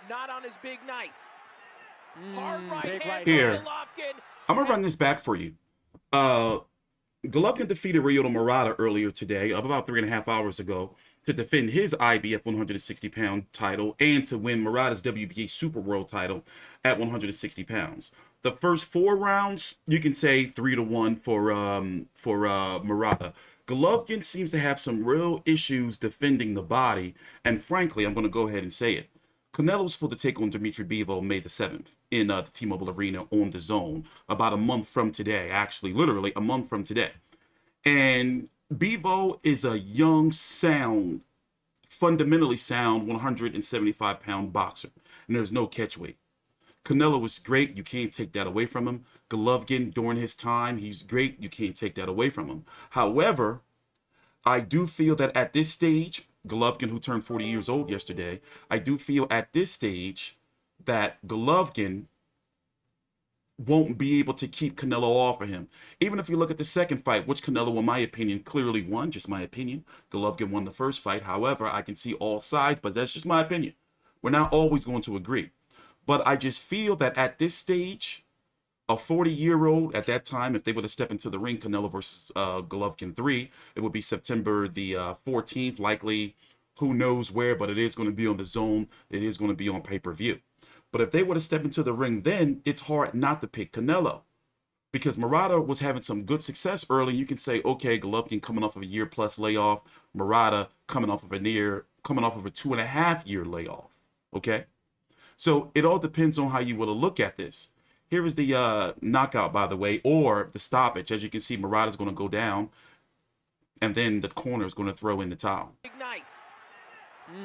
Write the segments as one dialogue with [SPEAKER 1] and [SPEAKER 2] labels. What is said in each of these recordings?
[SPEAKER 1] not on his big night. Hard right hand
[SPEAKER 2] here.
[SPEAKER 1] from Golovkin.
[SPEAKER 2] I'm gonna run this back for you. Golovkin defeated Murata earlier today, about 3.5 hours ago, to defend his IBF 160-pound title and to win Murata's WBA Super World title at 160 pounds. The first 4 rounds, you can say 3-1 for Murata. Golovkin seems to have some real issues defending the body, and frankly, I'm going to go ahead and say it. Canelo's supposed to take on Dimitri Bivol May the 7th in the T-Mobile Arena on the Zone about a month from today, actually, literally a month from today. And Bivol is a young, sound, fundamentally sound 175-pound boxer, and there's no catch weight. Canelo was great. You can't take that away from him. Golovkin, during his time, he's great. You can't take that away from him. However, I do feel that at this stage, Golovkin, who turned 40 years old yesterday, I do feel at this stage that Golovkin won't be able to keep Canelo off of him. Even if you look at the second fight, which Canelo, in my opinion, clearly won, just my opinion. Golovkin won the first fight. However, I can see all sides, but that's just my opinion. We're not always going to agree. But I just feel that at this stage, a 40-year-old at that time, if they were to step into the ring, Canelo versus Golovkin 3, it would be September the 14th, likely, who knows where, but it is going to be on the Zone. It is going to be on pay-per-view. But if they were to step into the ring then, it's hard not to pick Canelo. Because Murata was having some good success early. You can say, okay, Golovkin coming off of a year-plus layoff. Murata coming off of a 2.5-year layoff. Okay? So it all depends on how you want to look at this. Here is the knockout, by the way, or the stoppage. As you can see, Murata's going to go down, and then the corner is going to throw in the towel.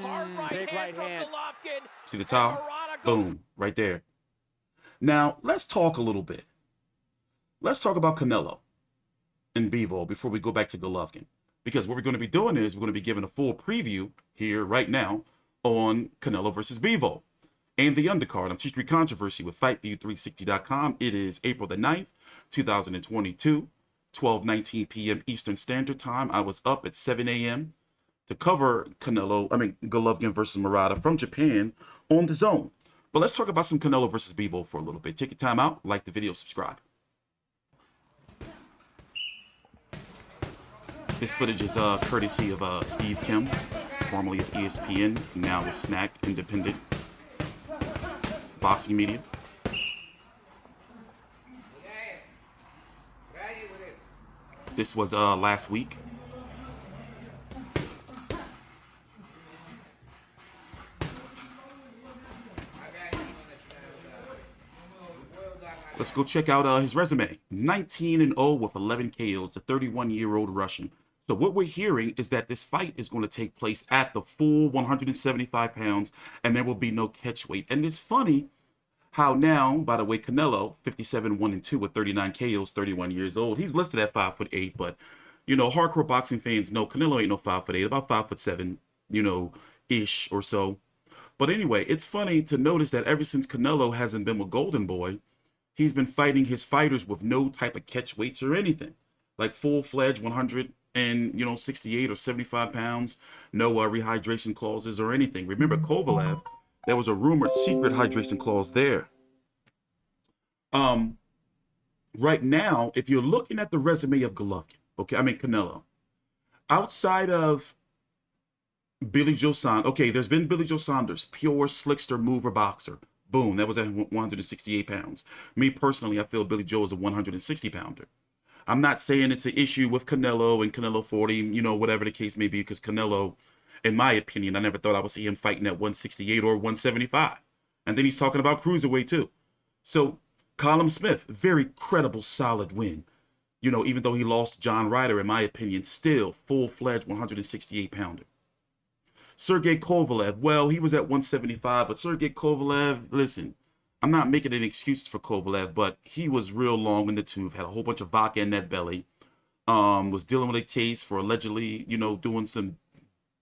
[SPEAKER 1] Hard right hand from Golovkin.
[SPEAKER 2] See the towel? Boom, right there. Now, let's talk a little bit. Let's talk about Canelo and Bivol before we go back to Golovkin. Because what we're going to be doing is we're going to be giving a full preview here right now on Canelo versus Bivol and the undercard on T-Street Controversy with FightView360.com. It is April the 9th, 2022, 12:19 p.m. Eastern Standard Time. I was up at 7 a.m. to cover Golovkin versus Murata from Japan on the Zone. But let's talk about some Canelo versus Bivol for a little bit. Take your time out, like the video, subscribe. This footage is courtesy of Steve Kim, formerly of ESPN, now with Snack Independent Boxing Media. This was last week. Let's go check out his resume. 19-0 with 11 KOs, the 31-year-old Russian. So what we're hearing is that this fight is going to take place at the full 175 pounds, and there will be no catch weight. And it's funny how now, by the way, Canelo, 57-1-2 with 39 KOs, 31 years old. He's listed at 5'8", but, you know, hardcore boxing fans know Canelo ain't no 5'8", about 5'7", you know, ish or so. But anyway, it's funny to notice that ever since Canelo hasn't been with Golden Boy, he's been fighting his fighters with no type of catch weights or anything. Like full-fledged 168 or 75 pounds, no rehydration clauses or anything. Remember Kovalev, there was a rumored secret hydration clause there. Right now, if you're looking at the resume of Golovkin, Canelo, outside of Billy Joe Saunders, okay, there's been Billy Joe Saunders, pure slickster mover boxer. Boom, that was at 168 pounds. Me personally, I feel Billy Joe is a 160 pounder. I'm not saying it's an issue with Canelo and Canelo 40, you know, whatever the case may be, because Canelo, in my opinion, I never thought I would see him fighting at 168 or 175. And then he's talking about cruiserweight too. So Callum Smith, very credible, solid win. You know, even though he lost John Ryder, in my opinion, still full-fledged 168 pounder. Sergey Kovalev, well, he was at 175, but Sergey Kovalev, listen, I'm not making an excuse for Kovalev, but he was real long in the tooth, had a whole bunch of vodka in that belly, was dealing with a case for allegedly, you know, doing some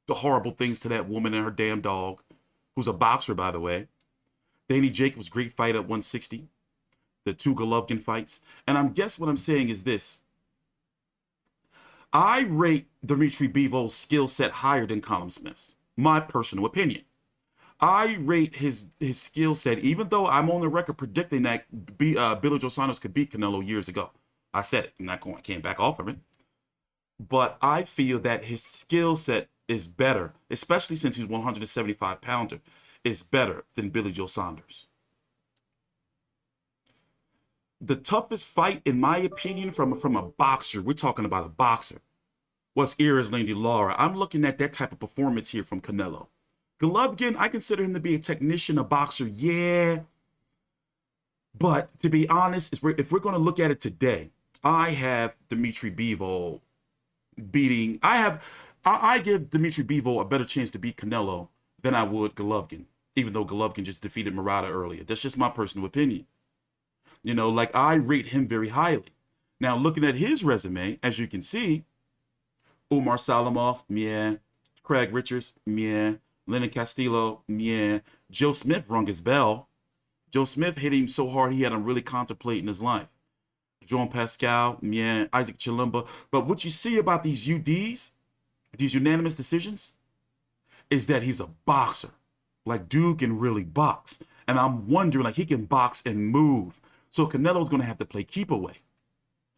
[SPEAKER 2] horrible things to that woman and her damn dog, who's a boxer, by the way. Danny Jacobs, great fight at 160. The 2 Golovkin fights. And I guess what I'm saying is this. I rate Dimitri Bivol's skill set higher than Callum Smith's. My personal opinion. I rate his skill set, even though I'm on the record predicting that Billy Joe Saunders could beat Canelo years ago. I said it. I'm not going. I can't back off of it. But I feel that his skill set is better, especially since he's 175 pounder, is better than Billy Joe Saunders. The toughest fight, in my opinion, from a boxer, we're talking about a boxer, was Erislandy Lara. I'm looking at that type of performance here from Canelo. Golovkin, I consider him to be a technician, a boxer, yeah. But to be honest, if we're going to look at it today, I have Dimitri Bivol beating. I give Dimitri Bivol a better chance to beat Canelo than I would Golovkin, even though Golovkin just defeated Murata earlier. That's just my personal opinion. You know, like, I rate him very highly. Now, looking at his resume, as you can see, Umar Salamov, yeah. Craig Richards, yeah. Lenin Castillo, yeah. Joe Smith rung his bell. Joe Smith hit him so hard he had him really contemplating his life. Jean Pascal, yeah. Isaac Chilumba. But what you see about these UDs, these unanimous decisions, is that he's a boxer. Like, dude can really box. And I'm wondering, like, he can box and move. So Canelo's going to have to play keep away.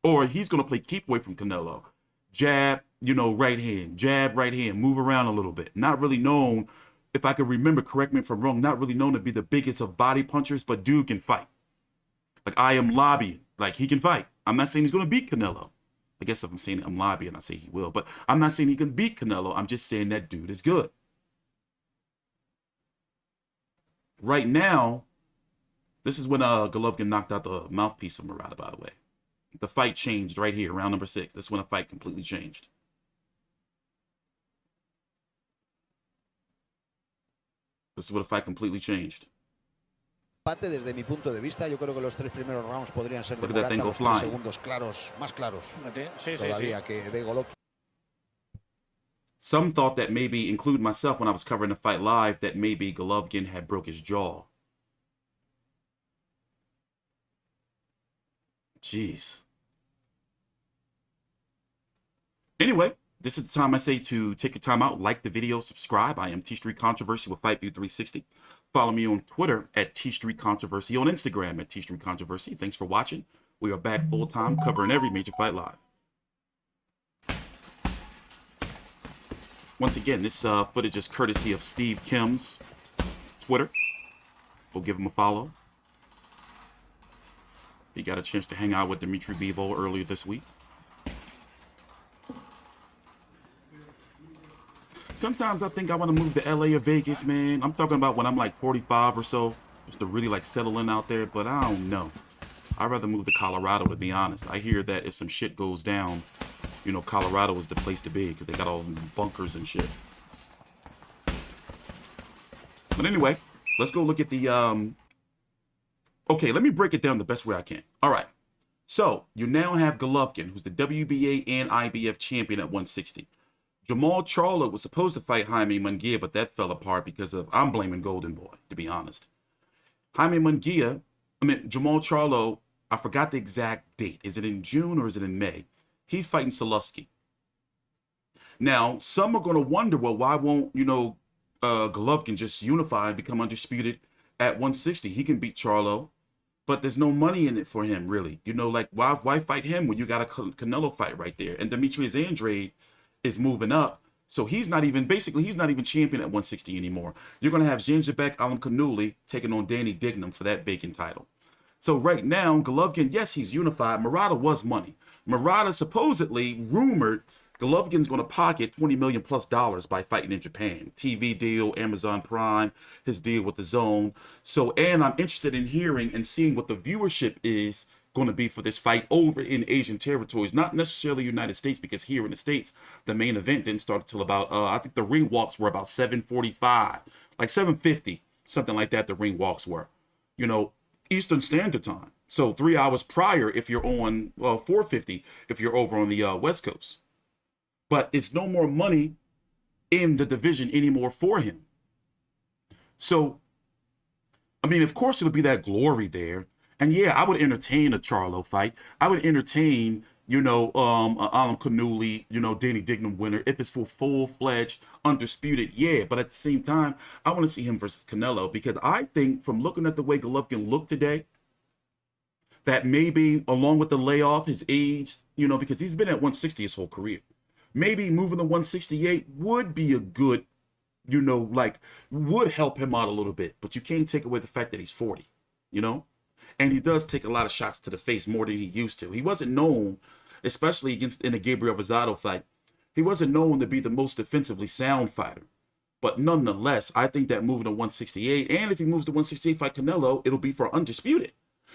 [SPEAKER 2] Or he's going to play keep away from Canelo. Jab, you know, right hand. Jab, right hand. Move around a little bit. Not really known, if I can remember, correct me if I'm wrong, not really known to be the biggest of body punchers, but dude can fight. Like, I am lobbying. Like, he can fight. I'm not saying he's going to beat Canelo. I guess if I'm saying I'm lobbying, I say he will. But I'm not saying he can beat Canelo. I'm just saying that dude is good. Right now, this is when Golovkin knocked out the mouthpiece of Murata, by the way. The fight changed right here, round number 6. This is when a fight completely changed. This is when a fight completely changed.
[SPEAKER 3] Desde mi punto de vista, yo creo que los 3 primeros rounds podrían ser de
[SPEAKER 2] Murata,
[SPEAKER 3] los 3 segundos claros, más claros todavía que de Golovkin.
[SPEAKER 2] Some thought that maybe, include myself when I was covering the fight live, that maybe Golovkin had broke his jaw. Jeez. Anyway, this is the time I say to take your time out, like the video, subscribe. I am T Street Controversy with FightView 360. Follow me on Twitter at T Street Controversy, on Instagram at T Street Controversy. Thanks for watching. We are back full time covering every major fight live. Once again, this footage is courtesy of Steve Kim's Twitter. Go give him a follow. He got a chance to hang out with Dimitri Bivol earlier this week. Sometimes I think I want to move to LA or Vegas, man. I'm talking about when I'm like 45 or so, just to really like settle in out there, but I don't know. I'd rather move to Colorado, to be honest. I hear that if some shit goes down, you know, Colorado is the place to be because they got all the bunkers and shit. But anyway, let's go look at the, okay, let me break it down the best way I can. All right. So you now have Golovkin, who's the WBA and IBF champion at 160. Jamal Charlo was supposed to fight Jaime Munguia, but that fell apart because of, I'm blaming Golden Boy, to be honest. Jamal Charlo, I forgot the exact date. Is it in June or is it in May? He's fighting Soluski. Now, some are going to wonder, well, why won't, you know, Golovkin just unify and become undisputed at 160? He can beat Charlo, but there's no money in it for him, really. You know, like, why fight him when you got a Canelo fight right there? And Demetrius Andrade is moving up, so he's not even champion at 160 anymore. You're going to have Janjabek Alimkhanuly taking on Danny Dignam for that vacant title. So right now, Golovkin, yes, he's unified. Murata was money. Murata supposedly rumored Golovkin's going to pocket $20 million plus by fighting in Japan. TV deal, Amazon Prime, his deal with the Zone. So, and I'm interested in hearing and seeing what the viewership is going to be for this fight over in Asian territories, not necessarily United States, because here in the States, the main event didn't start until about, I think the ring walks were about 7:45, like 7:50, something like that. The ring walks were, you know, Eastern Standard Time. So 3 hours prior if you're on 4:50 if you're over on the West Coast. But it's no more money in the division anymore for him. So, I mean, of course it'll be that glory there. And yeah, I would entertain a Charlo fight. I would entertain, Alan Canuli, Danny Dignam winner. If it's for full-fledged, undisputed, yeah. But at the same time, I want to see him versus Canelo because I think from looking at the way Golovkin looked today, that maybe along with the layoff, his age, because he's been at 160 his whole career, maybe moving to 168 would be a good, would help him out a little bit. But you can't take away the fact that he's 40, and he does take a lot of shots to the face more than he used to. He wasn't known, especially in the Gabriel Rosado fight, he wasn't known to be the most defensively sound fighter. But nonetheless, I think that moving to 168, and if he moves to 168 fight Canelo, it'll be for undisputed.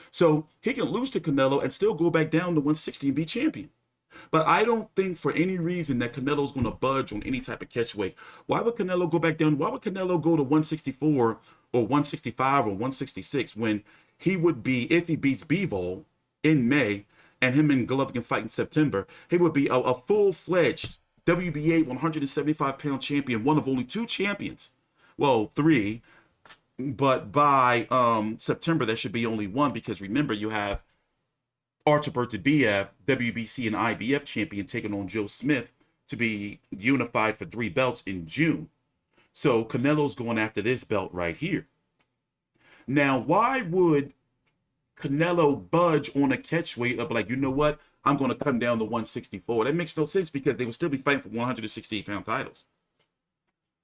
[SPEAKER 2] So he can lose to Canelo and still go back down to 160 and be champion. But I don't think for any reason that Canelo's going to budge on any type of catch weight. Why would Canelo go back down? Why would Canelo go to 164 or 165 or 166 when he would be, if he beats Bivol in May and him and Golovkin fight in September, he would be a full-fledged WBA 175-pound champion, one of only 2 champions. Well, 3. But by September, there should be only 1 because remember, you have Artur Beterbiev, WBC and IBF champion, taking on Joe Smith to be unified for 3 belts in June. So Canelo's going after this belt right here. Now, why would Canelo budge on a catch weight of like, you know what? I'm going to come down to 164. That makes no sense because they would still be fighting for 168-pound titles.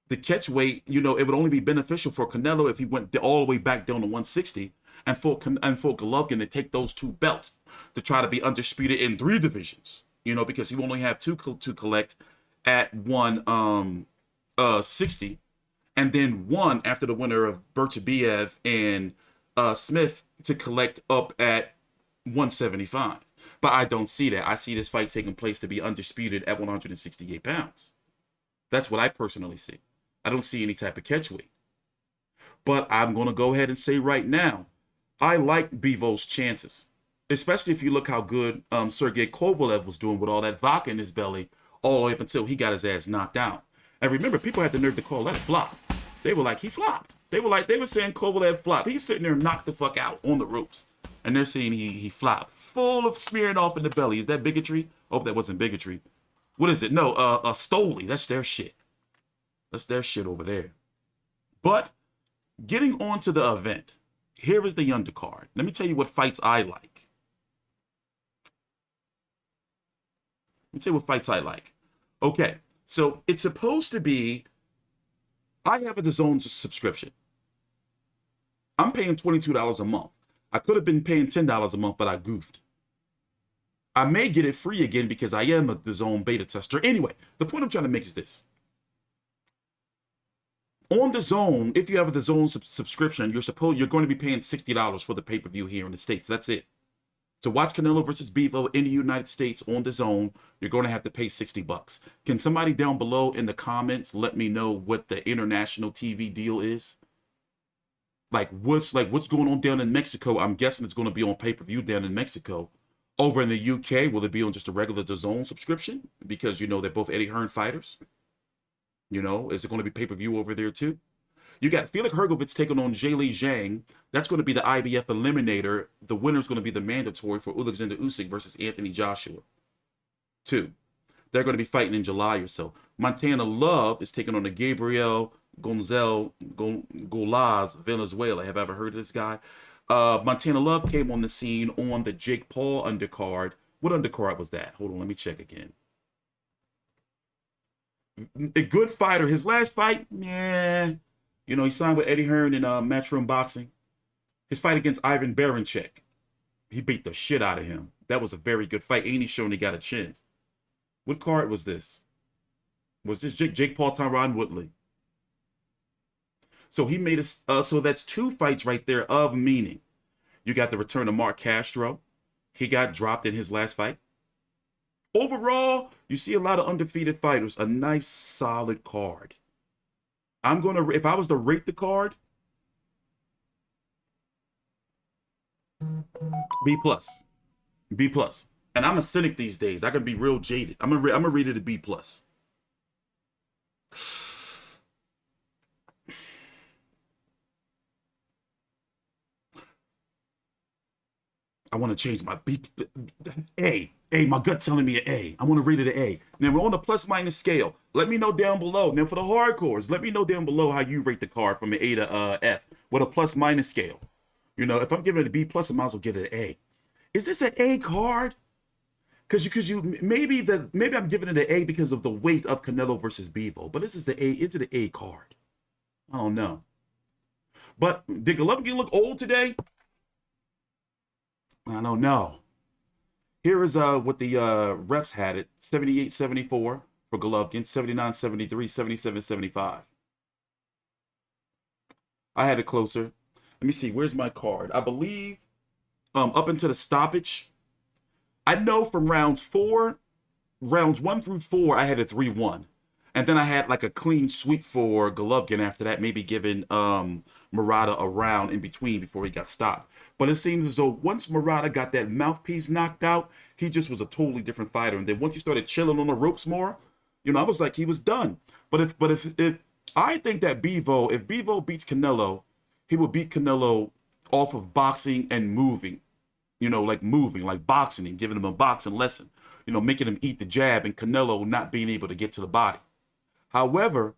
[SPEAKER 2] The catch weight, it would only be beneficial for Canelo if he went all the way back down to 160 and for Golovkin to take those 2 belts to try to be undisputed in 3 divisions, because he will only have 2 to collect at 160 and then 1 after the winner of Beterbiev and Smith to collect up at 175. But I don't see that. I see this fight taking place to be undisputed at 168 pounds. That's what I personally see. I don't see any type of catch weight. But I'm going to go ahead and say right now, I like Bivol's chances, especially if you look how good Sergey Kovalev was doing with all that vodka in his belly all the way up until he got his ass knocked out. And remember, people had the nerve to call that a flop. They were like, he flopped. They were saying Kovalev flopped. He's sitting there knocked the fuck out on the ropes. And they're saying he flopped. Full of smearing off in the belly. Is that bigotry? Oh, that wasn't bigotry. What is it? No, Stoli. That's their shit. That's their shit over there. But getting on to the event, here is the undercard. Let me tell you what fights I like. Okay, so it's supposed to be, I have a DAZN subscription. I'm paying $22 a month. I could have been paying $10 a month, but I goofed. I may get it free again because I am a DAZN beta tester. Anyway, the point I'm trying to make is this. On DAZN, if you have a DAZN subscription, you're going to be paying $60 for the pay-per-view here in the States. That's it. To watch Canelo versus Bivol in the United States on DAZN, you're going to have to pay $60. Can somebody down below in the comments let me know what the international TV deal is? What's going on down in Mexico? I'm guessing it's going to be on pay-per-view down in Mexico. Over in the UK, will it be on just a regular DAZN subscription? Because, they're both Eddie Hearn fighters. Is it going to be pay-per-view over there too? You got Felix Hergovitz taking on Zhilei Zhang. That's going to be the IBF Eliminator. The winner's going to be the mandatory for Alexander Usyk versus Anthony Joshua. 2. They're going to be fighting in July or so. Montana Love is taking on the Gabriel Gonzalez Valenzuela. Have I ever heard of this guy? Montana Love came on the scene on the Jake Paul undercard. What undercard was that? Hold on, let me check again. A good fighter. His last fight, yeah. He signed with Eddie Hearn in Matchroom Boxing. His fight against Ivan Baranchyk, he beat the shit out of him. That was a very good fight. Ain't he shown he got a chin? What card was this? Was this Jake Paul, Tyron Woodley? So he made so that's 2 fights right there of meaning. You got the return of Mark Castro. He got dropped in his last fight. Overall, you see a lot of undefeated fighters. A nice, solid card. If I was to rate the card, B+. B+. And I'm a cynic these days. I can be real jaded. I'm gonna rate it a B+. I want to change my B. A. My gut telling me an A. I want to rate it an A. Now we're on the plus minus scale. Let me know down below. Now for the hardcores, let me know down below how you rate the card from an A to F with a plus minus scale. You know, if I'm giving it a B plus, I might as well give it an A. Is this an A card? Because maybe I'm giving it an A because of the weight of Canelo versus Bivol, but this is the A. It's an A card. I don't know. But did Golovkin look old today? I don't know. Here is what the refs had it: 78-74 for Golovkin, 79-73, 77-75. I had it closer. Let me see. Where's my card? I believe up into the stoppage. I know from rounds 1 through 4, I had a 3-1. And then I had like a clean sweep for Golovkin after that, maybe giving Murata a round in between before he got stopped. But it seems as though once Murata got that mouthpiece knocked out, he just was a totally different fighter. And then once he started chilling on the ropes more, you know, I was like, he was done. But if I think that if Bivol beats Canelo, he will beat Canelo off of boxing and moving. You know, like moving, like boxing and giving him a boxing lesson. You know, making him eat the jab and Canelo not being able to get to the body. However,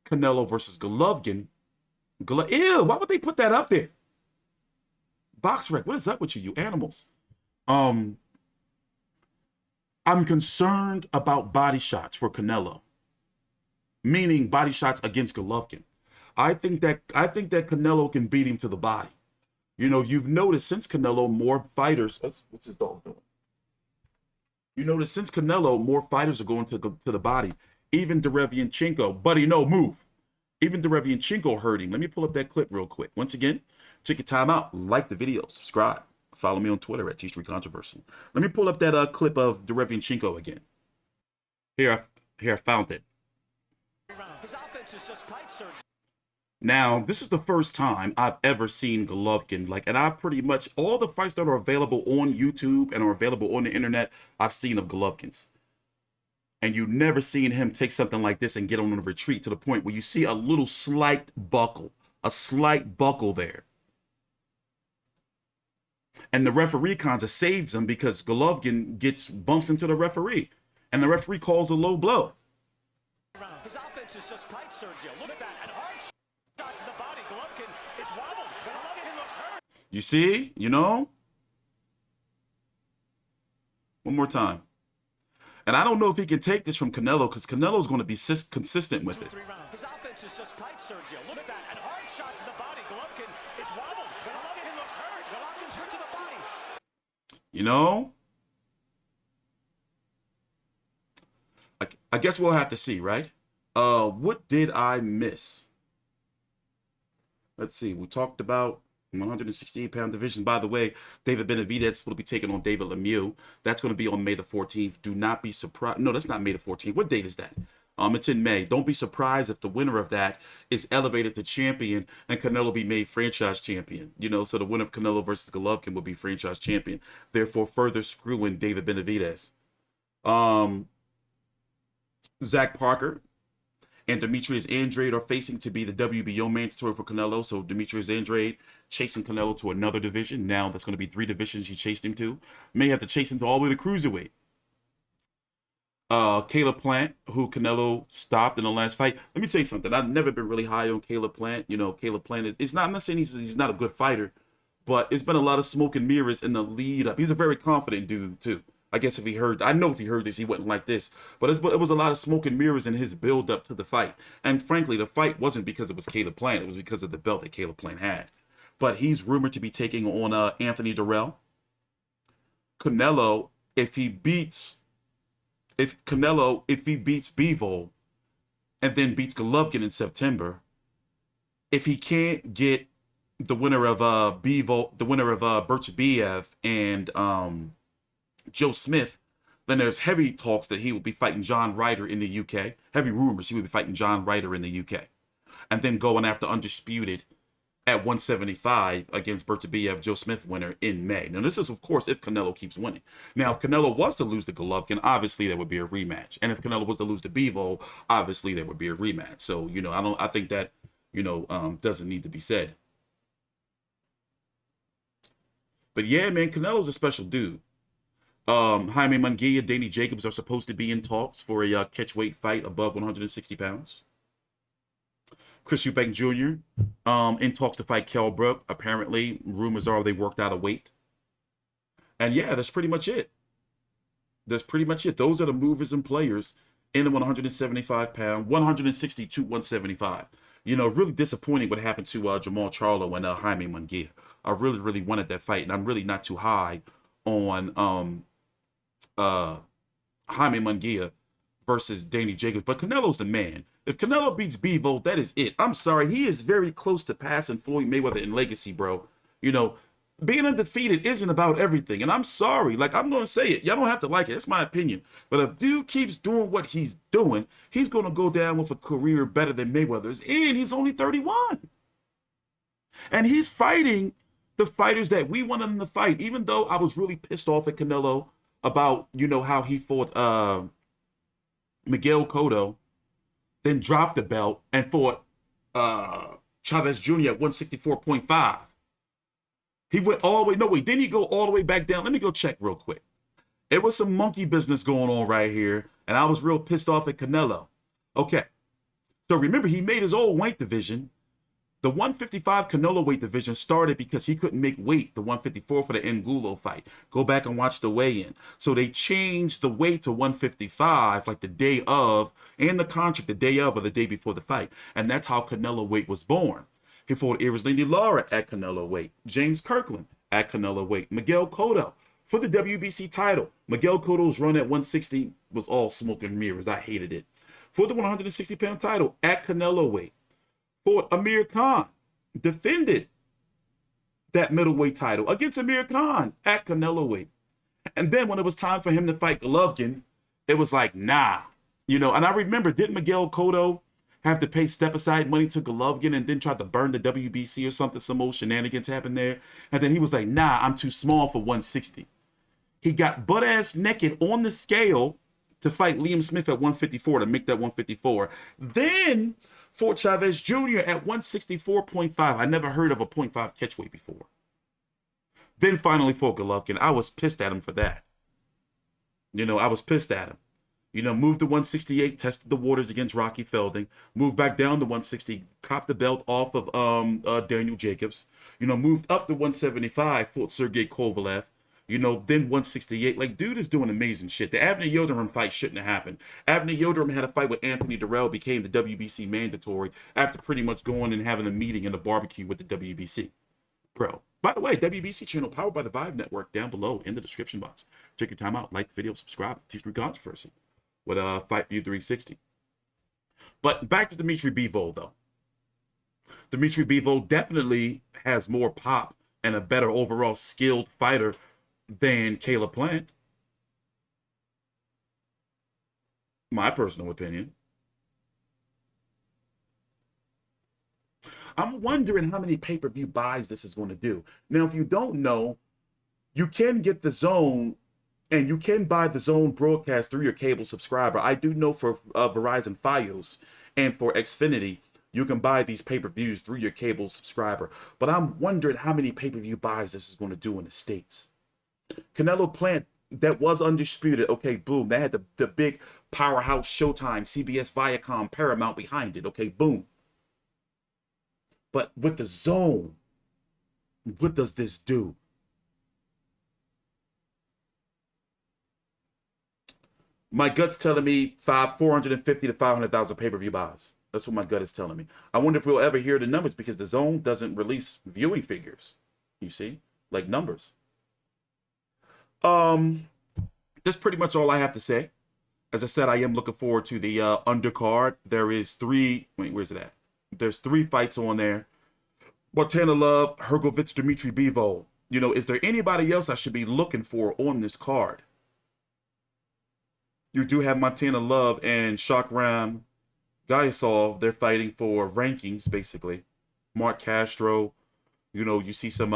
[SPEAKER 2] Canelo versus Golovkin, ew, why would they put that up there? BoxRec, what is up with you, you animals? I'm concerned about body shots for Canelo, meaning body shots against Golovkin. I think that Canelo can beat him to the body. You know, you've noticed since Canelo, more fighters. What's his dog doing? You notice since Canelo, more fighters are going to the body. Even Derevyanchenko, buddy, no, move. Even Derevyanchenko hurt him. Let me pull up that clip real quick. Once again, take your time out, like the video, subscribe, follow me on Twitter at @T3Controversy. Let me pull up that clip of Derevyanchenko again. Here I found it.
[SPEAKER 1] His offense is just tight, sir.
[SPEAKER 2] Now, this is the first time I've ever seen Golovkin, and I pretty much, all the fights that are available on YouTube and are available on the internet, I've seen of Golovkin's. And you've never seen him take something like this and get on a retreat to the point where you see a little slight buckle there. And the referee kind of saves him because Golovkin bumps into the referee. And the referee calls a low blow.
[SPEAKER 1] His offense is just tight, Sergio. Look at that. And hard shot to the body. Golovkin is wobbled. Golovkin looks hurt.
[SPEAKER 2] You see? You know? One more time. And I don't know if he can take this from Canelo because Canelo's going to be consistent with it.
[SPEAKER 1] 2-3 rounds. His offense is just tight, Sergio. Look at that. And hard shot to the body. Golovkin is wobbled. Golovkin looks hurt. Golovkin's hurt to the body.
[SPEAKER 2] You know? I guess we'll have to see, right? What did I miss? Let's see. We talked about 168-pound division. By the way, David Benavidez will be taking on David Lemieux. That's going to be on May the 14th. Do not be surprised. No, that's not May the 14th. What date is that? It's in May. Don't be surprised if the winner of that is elevated to champion and Canelo be made franchise champion. You know, so the winner of Canelo versus Golovkin will be franchise champion. Therefore, further screwing David Benavidez. Zach Parker and Demetrius Andrade are facing to be the WBO mandatory for Canelo. So Demetrius Andrade chasing Canelo to another division. Now that's going to be 3 divisions he chased him to. May have to chase him to all the way to cruiserweight. Caleb Plant, who Canelo stopped in the last fight. Let me tell you something. I've never been really high on Caleb Plant. You know, Caleb Plant is not. I'm not saying he's not a good fighter, but it's been a lot of smoke and mirrors in the lead up. He's a very confident dude too. I guess if he heard this, he wouldn't like this. But it was a lot of smoke and mirrors in his build up to the fight. And frankly, the fight wasn't because it was Caleb Plant. It was because of the belt that Caleb Plant had. But he's rumored to be taking on Anthony Durrell. Canelo, if he beats Bivol and then beats Golovkin in September, if he can't get the winner of Bivol, the winner of Bociansku and Joe Smith, then there's heavy talks that he will be fighting John Ryder in the UK. Heavy rumors he will be fighting John Ryder in the UK. And then going after Undisputed at 175 against Bociansku, Joe Smith winner in May. Now, this is, of course, if Canelo keeps winning. Now, if Canelo was to lose to Golovkin, obviously there would be a rematch. And if Canelo was to lose to Bivol, obviously there would be a rematch. So, you know, I think that, you know, doesn't need to be said. But yeah, man, Canelo's a special dude. Jaime Munguia, Danny Jacobs are supposed to be in talks for a catchweight fight above 160 pounds. Chris Eubank Jr. In talks to fight Kell Brook. Apparently, rumors are they worked out a weight. And yeah, that's pretty much it. That's pretty much it. Those are the movers and players in the 175 pound, 160 to 175. You know, really disappointing what happened to Jamal Charlo and Jaime Munguia. I really, really wanted that fight, and I'm really not too high on Jaime Munguia versus Danny Jacobs. But Canelo's the man. If Canelo beats Bivol, that is it. I'm sorry. He is very close to passing Floyd Mayweather in legacy, bro. You know, being undefeated isn't about everything. And I'm sorry. Like, I'm going to say it. Y'all don't have to like it. That's my opinion. But if dude keeps doing what he's doing, he's going to go down with a career better than Mayweather's. And he's only 31. And he's fighting the fighters that we wanted him to fight. Even though I was really pissed off at Canelo about, you know, how he fought Miguel Cotto, then dropped the belt and fought Chavez Jr. at 164.5. He went all the way. No, wait, didn't he go all the way back down? Let me go check real quick. It was some monkey business going on right here, and I was real pissed off at Canelo. Okay, so remember, he made his old weight division. The 155 Canelo weight division started because he couldn't make weight, the 154 for the Angulo fight. Go back and watch the weigh-in. So they changed the weight to 155 like the day of, and the contract the day of or the day before the fight. And that's how Canelo weight was born. He fought Erislandy Lara at Canelo weight. James Kirkland at Canelo weight. Miguel Cotto for the WBC title. Miguel Cotto's run at 160 was all smoke and mirrors. I hated it. For the 160-pound title at Canelo weight. Fought Amir Khan, defended that middleweight title against Amir Khan at Canelo weight. And then when it was time for him to fight Golovkin, it was like, nah. You know, and I remember, didn't Miguel Cotto have to pay step-aside money to Golovkin and then try to burn the WBC or something? Some old shenanigans happened there. And then he was like, nah, I'm too small for 160. He got butt-ass naked on the scale to fight Liam Smith at 154 to make that 154. Then fought Chavez Jr. at 164.5. I never heard of a 0.5 catchweight before. Then finally fought Golovkin. I was pissed at him for that. You know, I was pissed at him. You know, moved to 168, tested the waters against Rocky Felding, moved back down to 160, copped the belt off of Daniel Jacobs. You know, moved up to 175, fought Sergey Kovalev. You know, then 168. Like, dude is doing amazing shit. The Avner Yildirim fight shouldn't have happened. Avner Yildirim had a fight with Anthony Durrell, became the WBC mandatory after pretty much going and having a meeting and a barbecue with the WBC. Bro. By the way, WBC channel powered by the Vive Network down below in the description box. Check your time out. Like the video, subscribe, teach through controversy with Fight View 360. But back to Dimitri Bivol, though. Dimitri Bivol definitely has more pop and a better overall skilled fighter than Caleb Plant. My personal opinion. I'm wondering how many pay-per-view buys this is going to do. Now, if you don't know, you can get the Zone, and you can buy the Zone broadcast through your cable subscriber. I do know for Verizon Fios and for Xfinity, you can buy these pay-per-views through your cable subscriber. But I'm wondering how many pay-per-view buys this is going to do in the States. Canelo Plant, that was undisputed. Okay, boom. They had the big powerhouse Showtime, CBS, Viacom, Paramount behind it. Okay, boom. But with the Zone, what does this do? My gut's telling me 450 to 500,000 pay-per-view buys. That's what my gut is telling me. I wonder if we'll ever hear the numbers because the Zone doesn't release viewing figures. You see? Like numbers. That's pretty much all I have to say. As I said, I am looking forward to the undercard. There is three. Wait, where's it at? There's 3 fights on there. Montana Love, Hrgovic, Dimitri Bivol. You know, is there anybody else I should be looking for on this card? You do have Montana Love and Shakram Gayasov. They're fighting for rankings, basically. Mark Castro. You know, you see some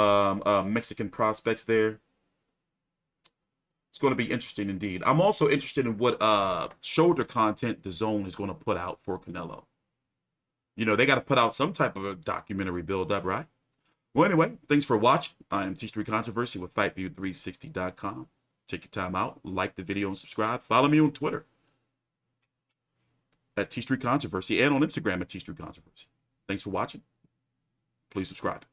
[SPEAKER 2] Mexican prospects there. It's going to be interesting indeed. I'm also interested in what shoulder content the Zone is going to put out for Canelo. You know, they got to put out some type of a documentary build-up, right? Well, anyway, thanks for watching. I am T Street Controversy with FightView360.com. Take your time out, like the video, and subscribe. Follow me on Twitter at T Street Controversy and on Instagram at T Street Controversy. Thanks for watching. Please subscribe.